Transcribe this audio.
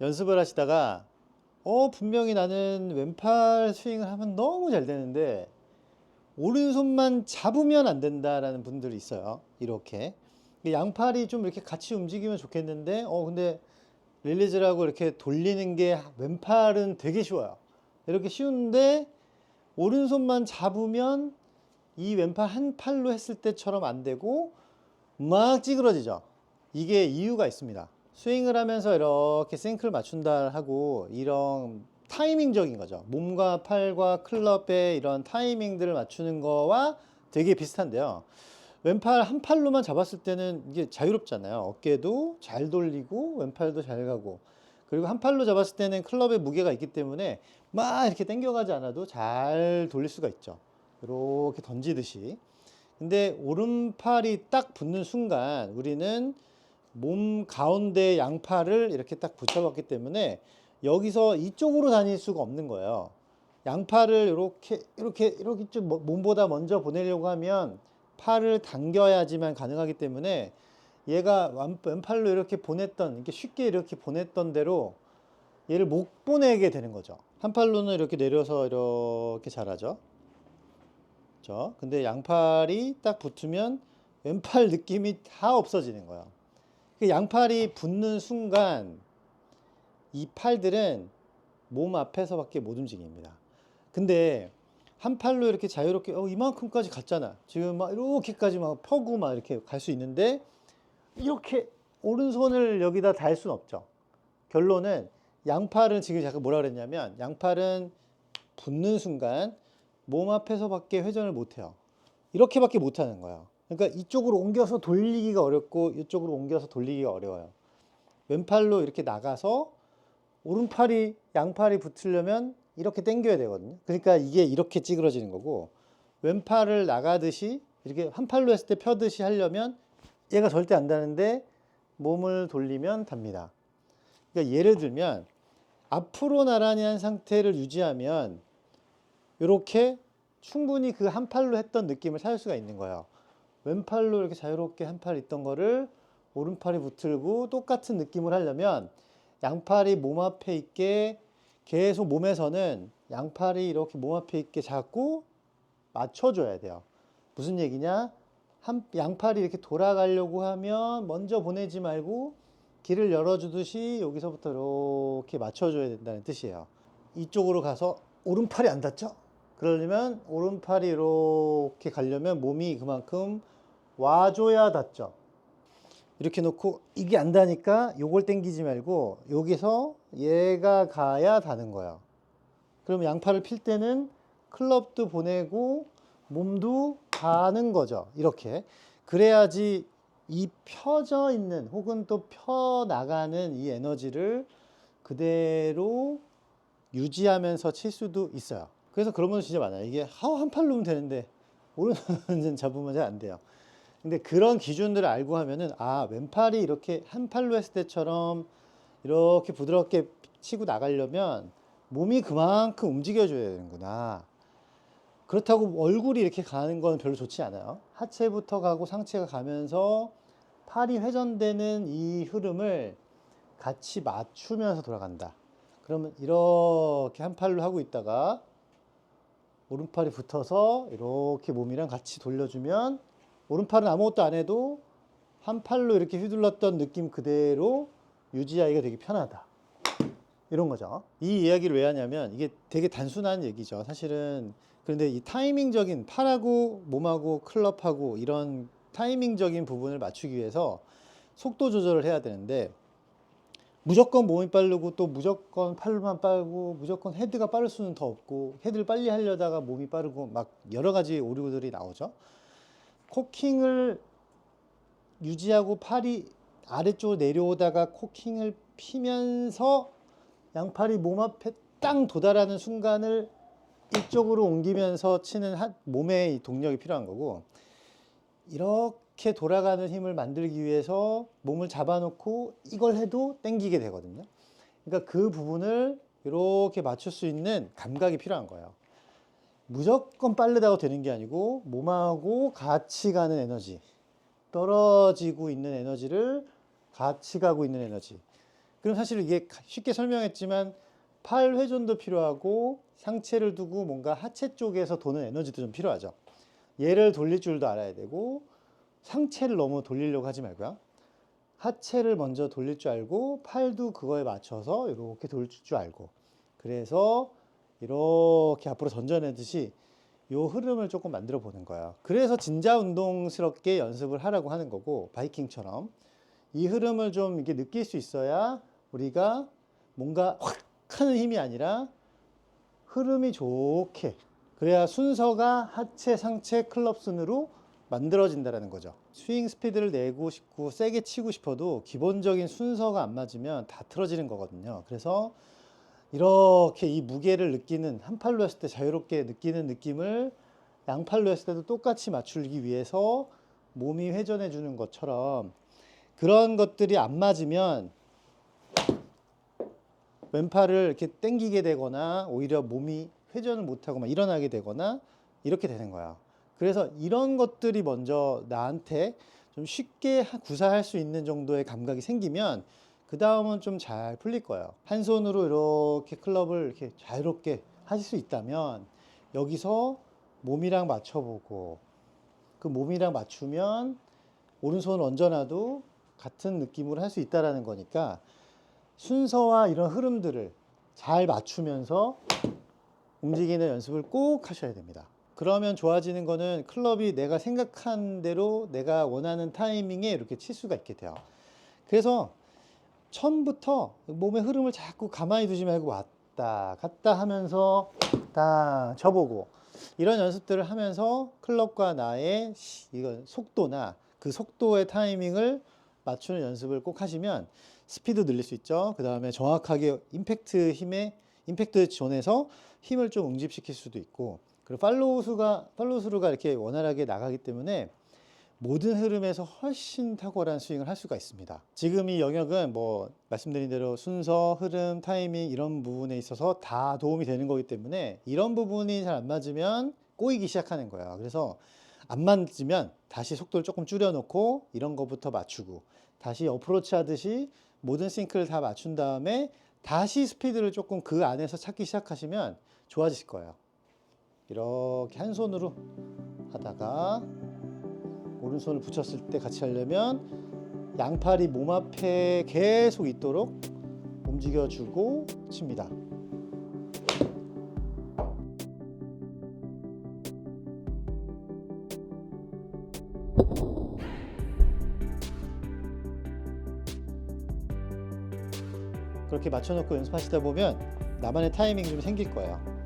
연습을 하시다가 분명히 나는 왼팔 스윙을 하면 너무 잘 되는데 오른손만 잡으면 안 된다라는 분들이 있어요. 이렇게 양팔이 좀 이렇게 같이 움직이면 좋겠는데 근데 릴리즈라고 이렇게 돌리는 게 왼팔은 되게 쉬워요. 이렇게 쉬운데 오른손만 잡으면 이 왼팔 한 팔로 했을 때처럼 안 되고 막 찌그러지죠. 이게 이유가 있습니다. 스윙을 하면서 이렇게 싱크를 맞춘다 하고 이런 타이밍적인 거죠. 몸과 팔과 클럽의 이런 타이밍들을 맞추는 거와 되게 비슷한데요. 왼팔 한 팔로만 잡았을 때는 이게 자유롭잖아요. 어깨도 잘 돌리고 왼팔도 잘 가고, 그리고 한 팔로 잡았을 때는 클럽의 무게가 있기 때문에 막 이렇게 당겨가지 않아도 잘 돌릴 수가 있죠. 이렇게 던지듯이. 근데 오른팔이 딱 붙는 순간 우리는 몸 가운데 양팔을 이렇게 딱 붙여봤기 때문에 여기서 이쪽으로 다닐 수가 없는 거예요. 양팔을 이렇게 좀 몸보다 먼저 보내려고 하면 팔을 당겨야지만 가능하기 때문에 얘가 왼팔로 이렇게 보냈던, 이렇게 쉽게 이렇게 보냈던 대로 얘를 못 보내게 되는 거죠. 한 팔로는 이렇게 내려서 이렇게 잘하죠. 그렇죠? 근데 양팔이 딱 붙으면 왼팔 느낌이 다 없어지는 거예요. 그 양팔이 붙는 순간 이 팔들은 몸 앞에서밖에 못 움직입니다. 근데 한 팔로 이렇게 자유롭게 이만큼까지 갔잖아. 지금 막 이렇게까지 막 펴고 막 이렇게 갈 수 있는데 이렇게 오른손을 여기다 달 수는 없죠. 결론은 양팔은 지금 잠깐 뭐라 그랬냐면 양팔은 붙는 순간 몸 앞에서밖에 회전을 못 해요. 이렇게밖에 못 하는 거예요. 그러니까 이쪽으로 옮겨서 돌리기가 어렵고 이쪽으로 옮겨서 돌리기가 어려워요. 왼팔로 이렇게 나가서 오른팔이 양팔이 붙으려면 이렇게 당겨야 되거든요. 그러니까 이게 이렇게 찌그러지는 거고, 왼팔을 나가듯이 이렇게 한 팔로 했을 때 펴듯이 하려면 얘가 절대 안 닿는데 몸을 돌리면 답니다. 그러니까 예를 들면 앞으로 나란히 한 상태를 유지하면 이렇게 충분히 그 한 팔로 했던 느낌을 찾을 수가 있는 거예요. 왼팔로 이렇게 자유롭게 한 팔 있던 거를 오른팔이 붙들고 똑같은 느낌을 하려면 양팔이 몸 앞에 있게 계속 몸에서는 양팔이 이렇게 몸 앞에 있게 잡고 맞춰줘야 돼요. 무슨 얘기냐? 양팔이 이렇게 돌아가려고 하면 먼저 보내지 말고 길을 열어주듯이 여기서부터 이렇게 맞춰줘야 된다는 뜻이에요. 이쪽으로 가서 오른팔이 안 닿죠? 그러려면 오른팔이 이렇게 가려면 몸이 그만큼 와줘야 닿죠. 이렇게 놓고 이게 안 닿으니까 요걸 당기지 말고 여기서 얘가 가야 닿는 거예요. 그럼 양팔을 필 때는 클럽도 보내고 몸도 가는 거죠. 이렇게. 그래야지 이 펴져 있는 혹은 또 펴 나가는 이 에너지를 그대로 유지하면서 칠 수도 있어요. 그래서 그런 분들 진짜 많아요. 이게 한 팔로 면 되는데 오른손 잡으면 잘 안 돼요. 근데 그런 기준들을 알고 하면은 왼팔이 이렇게 한 팔로 했을 때처럼 이렇게 부드럽게 치고 나가려면 몸이 그만큼 움직여줘야 되는구나. 그렇다고 얼굴이 이렇게 가는 건 별로 좋지 않아요. 하체부터 가고 상체가 가면서 팔이 회전되는 이 흐름을 같이 맞추면서 돌아간다. 그러면 이렇게 한 팔로 하고 있다가 오른팔이 붙어서 이렇게 몸이랑 같이 돌려주면 오른팔은 아무것도 안 해도 한 팔로 이렇게 휘둘렀던 느낌 그대로 유지하기가 되게 편하다. 이런 거죠. 이 이야기를 왜 하냐면 이게 되게 단순한 얘기죠. 사실은. 그런데 이 타이밍적인 팔하고 몸하고 클럽하고 이런 타이밍적인 부분을 맞추기 위해서 속도 조절을 해야 되는데 무조건 몸이 빠르고 또 무조건 팔만 빠르고 무조건 헤드가 빠를 수는 더 없고 헤드를 빨리 하려다가 몸이 빠르고 막 여러 가지 오류들이 나오죠. 코킹을 유지하고 팔이 아래쪽으로 내려오다가 코킹을 피면서 양팔이 몸 앞에 땅 도달하는 순간을 이쪽으로 옮기면서 치는 몸의 동력이 필요한 거고, 이렇게 돌아가는 힘을 만들기 위해서 몸을 잡아놓고 이걸 해도 당기게 되거든요. 그러니까 그 부분을 이렇게 맞출 수 있는 감각이 필요한 거예요. 무조건 빠르다고 되는 게 아니고 몸하고 같이 가는 에너지, 떨어지고 있는 에너지를 같이 가고 있는 에너지, 그럼 사실 이게 쉽게 설명했지만 팔 회전도 필요하고 상체를 두고 뭔가 하체 쪽에서 도는 에너지도 좀 필요하죠. 얘를 돌릴 줄도 알아야 되고 상체를 너무 돌리려고 하지 말고요. 하체를 먼저 돌릴 줄 알고 팔도 그거에 맞춰서 이렇게 돌릴 줄 알고, 그래서 이렇게 앞으로 던져내듯이 요 흐름을 조금 만들어 보는 거예요. 그래서 진자 운동스럽게 연습을 하라고 하는 거고, 바이킹처럼 이 흐름을 좀 이렇게 느낄 수 있어야 우리가 뭔가 확 하는 힘이 아니라 흐름이 좋게, 그래야 순서가 하체, 상체, 클럽 순으로 만들어진다는 거죠. 스윙 스피드를 내고 싶고 세게 치고 싶어도 기본적인 순서가 안 맞으면 다 틀어지는 거거든요. 그래서 이렇게 이 무게를 느끼는, 한 팔로 했을 때 자유롭게 느끼는 느낌을 양팔로 했을 때도 똑같이 맞추기 위해서 몸이 회전해 주는 것처럼, 그런 것들이 안 맞으면 왼팔을 이렇게 당기게 되거나 오히려 몸이 회전을 못하고 막 일어나게 되거나 이렇게 되는 거야. 그래서 이런 것들이 먼저 나한테 좀 쉽게 구사할 수 있는 정도의 감각이 생기면 그 다음은 좀 잘 풀릴 거예요. 한 손으로 이렇게 클럽을 이렇게 자유롭게 하실 수 있다면 여기서 몸이랑 맞춰보고, 그 몸이랑 맞추면 오른손을 얹어놔도 같은 느낌으로 할 수 있다라는 거니까 순서와 이런 흐름들을 잘 맞추면서 움직이는 연습을 꼭 하셔야 됩니다. 그러면 좋아지는 거는 클럽이 내가 생각한 대로 내가 원하는 타이밍에 이렇게 칠 수가 있게 돼요. 그래서 처음부터 몸의 흐름을 자꾸 가만히 두지 말고 왔다 갔다 하면서 딱 쳐보고, 이런 연습들을 하면서 클럽과 나의 이건 속도나 그 속도의 타이밍을 맞추는 연습을 꼭 하시면 스피드 늘릴 수 있죠. 그 다음에 정확하게 임팩트 존에서 힘을 좀 응집시킬 수도 있고, 그리고 팔로우스루가 이렇게 원활하게 나가기 때문에 모든 흐름에서 훨씬 탁월한 스윙을 할 수가 있습니다. 지금 이 영역은 뭐 말씀드린 대로 순서, 흐름, 타이밍 이런 부분에 있어서 다 도움이 되는 거기 때문에 이런 부분이 잘 안 맞으면 꼬이기 시작하는 거예요. 그래서 안 맞으면 다시 속도를 조금 줄여놓고 이런 거부터 맞추고, 다시 어프로치 하듯이 모든 싱크를 다 맞춘 다음에 다시 스피드를 조금 그 안에서 찾기 시작하시면 좋아지실 거예요. 이렇게 한 손으로 하다가 오른손을 붙였을 때 같이 하려면 양팔이 몸 앞에 계속 있도록 움직여주고 칩니다. 그렇게 맞춰놓고 연습하시다 보면 나만의 타이밍이 좀 생길 거예요.